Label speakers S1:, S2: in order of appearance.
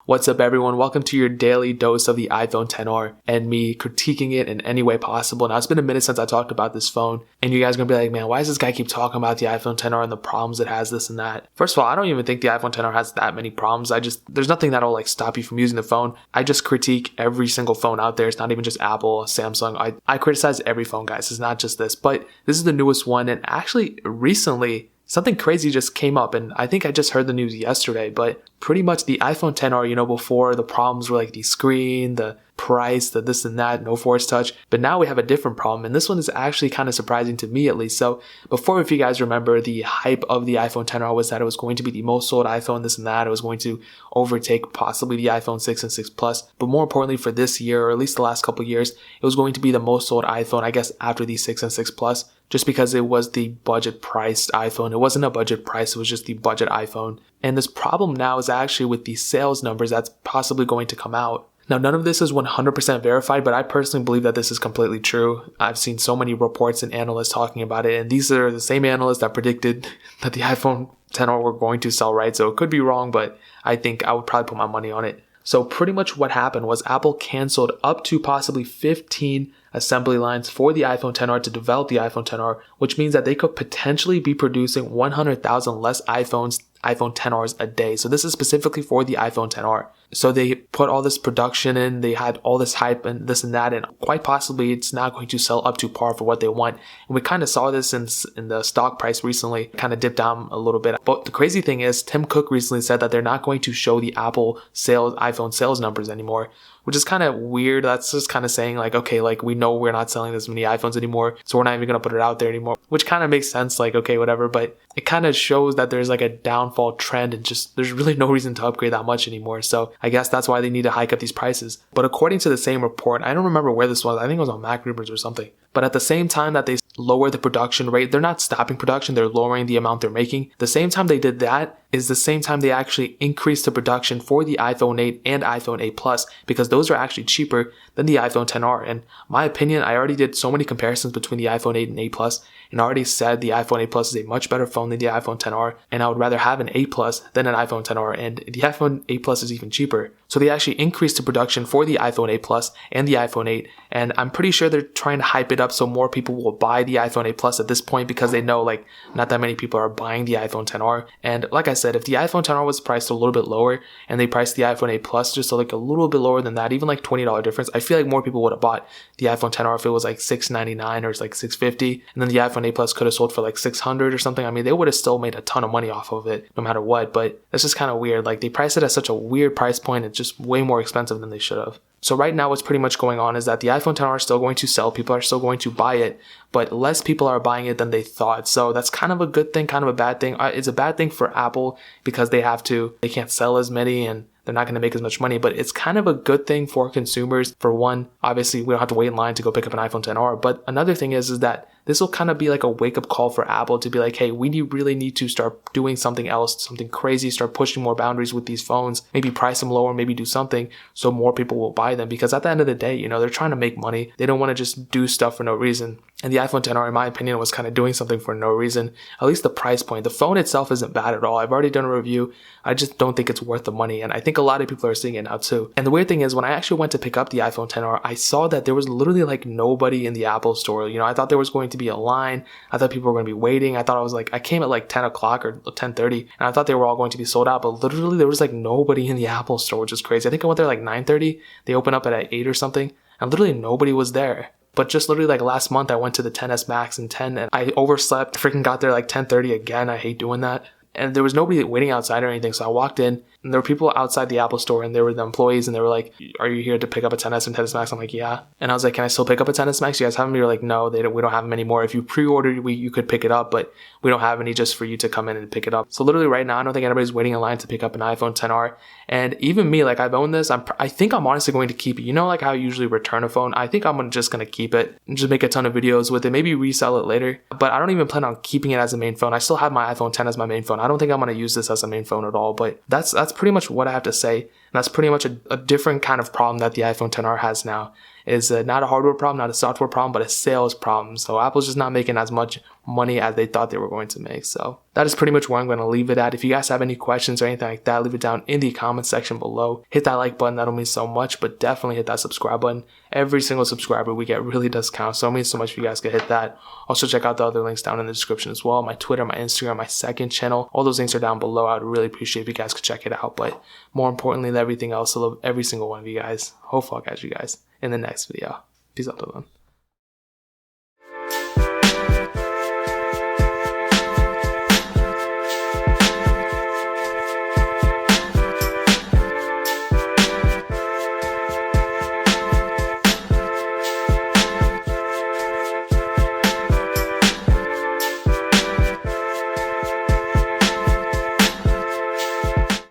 S1: What's up everyone, welcome to your daily dose of the iPhone XR and me critiquing it in any way possible. Now it's been a minute since I talked about this phone and you guys are going to be like, man, why does this guy keep talking about the iPhone XR and the problems it has, this and that? First of all, I don't even think the iPhone XR has that many problems. There's nothing that'll like stop you from using the phone. I just critique every single phone out there. It's not even just Apple, Samsung. I criticize every phone, guys. It's not just this, but this is the newest one. And actually recently, something crazy just came up, and I think I just heard the news yesterday, but pretty much the iPhone XR, before the problems were like the screen, the price, the this and that, no Force Touch, but now we have a different problem, and this one is actually kind of surprising to me at least. So before, if you guys remember, the hype of the iPhone XR was that it was going to be the most sold iPhone, this and that, it was going to overtake possibly the iPhone 6 and 6 Plus, but more importantly for this year, or at least the last couple of years, it was going to be the most sold iPhone, I guess, after the 6 and 6 Plus, just because it was the budget priced iPhone. It wasn't a budget price, it was just the budget iPhone. And this problem now is actually with the sales numbers that's possibly going to come out. Now, none of this is 100% verified, but I personally believe that this is completely true. I've seen so many reports and analysts talking about it, and these are the same analysts that predicted that the iPhone XR were going to sell, right? So it could be wrong, but I think I would probably put my money on it. So pretty much what happened was Apple canceled up to possibly 15 assembly lines for the iPhone XR to develop the iPhone XR, which means that they could potentially be producing 100,000 less iPhone XRs a day. So this is specifically for the iPhone XR. So they put all this production in, they had all this hype and this and that, and quite possibly it's not going to sell up to par for what they want. And we kind of saw this in the stock price recently, kind of dipped down a little bit. But the crazy thing is, Tim Cook recently said that they're not going to show the iPhone sales numbers anymore, which is kind of weird. That's just kind of saying like, okay, like we know we're not selling this many iPhones anymore, so we're not even going to put it out there anymore, which kind of makes sense, like, okay, whatever. But it kind of shows that there's like a downfall trend and just there's really no reason to upgrade that much anymore. So I guess that's why they need to hike up these prices. But according to the same report, I don't remember where this was, I think it was on Mac Rumors or something, but at the same time that they lower the production rate, they're not stopping production, they're lowering the amount they're making. The same time they did that is the same time they actually increased the production for the iPhone 8 and iPhone 8 Plus, because those are actually cheaper than the iPhone XR. And my opinion, I already did so many comparisons between the iPhone 8 and 8 Plus, and I already said the iPhone 8 Plus is a much better phone than the iPhone XR, and I would rather have an 8 Plus than an iPhone XR, and the iPhone 8 Plus is even cheaper. So they actually increased the production for the iPhone 8 Plus and the iPhone 8, and I'm pretty sure they're trying to hype it up so more people will buy the iPhone 8 Plus at this point, because they know like not that many people are buying the iPhone XR. And like I said, if the iPhone XR was priced a little bit lower and they priced the iPhone 8 Plus just like a little bit lower than that, even like $20 difference, I feel like more people would have bought the iPhone XR if it was like $699 or it's like $650, and then the iPhone 8 Plus could have sold for like $600 or something. I mean, they would have still made a ton of money off of it no matter what, but that's just kind of weird. Like they priced it at such a weird price point, it's just way more expensive than they should have. So right now what's pretty much going on is that the iPhone XR is still going to sell, people are still going to buy it, but less people are buying it than they thought. So that's kind of a good thing, kind of a bad thing. It's a bad thing for Apple because they can't sell as many and they're not going to make as much money, but it's kind of a good thing for consumers. For one, obviously we don't have to wait in line to go pick up an iPhone XR, but another thing is that this will kind of be like a wake-up call for Apple to be like, hey, we really need to start doing something else, something crazy, start pushing more boundaries with these phones, maybe price them lower, maybe do something so more people will buy them. Because at the end of the day, they're trying to make money. They don't want to just do stuff for no reason. And the iPhone XR, in my opinion, was kind of doing something for no reason. At least the price point. The phone itself isn't bad at all. I've already done a review. I just don't think it's worth the money. And I think a lot of people are seeing it now too. And the weird thing is, when I actually went to pick up the iPhone XR, I saw that there was literally like nobody in the Apple store. I thought there was going to be a line. I thought people were going to be waiting. I came at like 10 o'clock or 10:30, and I thought they were all going to be sold out, but literally there was like nobody in the Apple store, which is crazy. I think I went there like 9:30. They open up at 8 or something, and literally nobody was there. But just literally like last month, I went to the XS Max and 10, and I overslept. Freaking got there like 10:30 again. I hate doing that. And there was nobody waiting outside or anything, so I walked in, and there were people outside the Apple store, and there were the employees, and they were like, are you here to pick up a XS and XS Max? I'm like, yeah. And I was like, can I still pick up a XS Max? You guys have them? You're like, no, we don't have them anymore. If you pre-ordered, you could pick it up, but we don't have any just for you to come in and pick it up. So literally right now, I don't think anybody's waiting in line to pick up an iPhone XR. And even me, like I've owned this, I think I'm honestly going to keep it. Like how I usually return a phone? I think I'm just going to keep it and just make a ton of videos with it, maybe resell it later. But I don't even plan on keeping it as a main phone. I still have my iPhone X as my main phone. I don't think I'm going to use this as a main phone at all, but that's pretty much what I have to say. And that's pretty much a different kind of problem that the iPhone XR has now. is not a hardware problem, not a software problem, but a sales problem. So Apple's just not making as much money as they thought they were going to make. So that is pretty much where I'm going to leave it at. If you guys have any questions or anything like that, leave it down in the comment section below. Hit that like button, that'll mean so much, but definitely hit that subscribe button. Every single subscriber we get really does count, so it means so much if you guys could hit that. Also check out the other links down in the description as well. My Twitter, my Instagram, my second channel, all those links are down below. I would really appreciate if you guys could check it out. But more importantly than everything else, I love every single one of you guys. Hopefully I'll catch you guys in the next video. Peace out, everyone.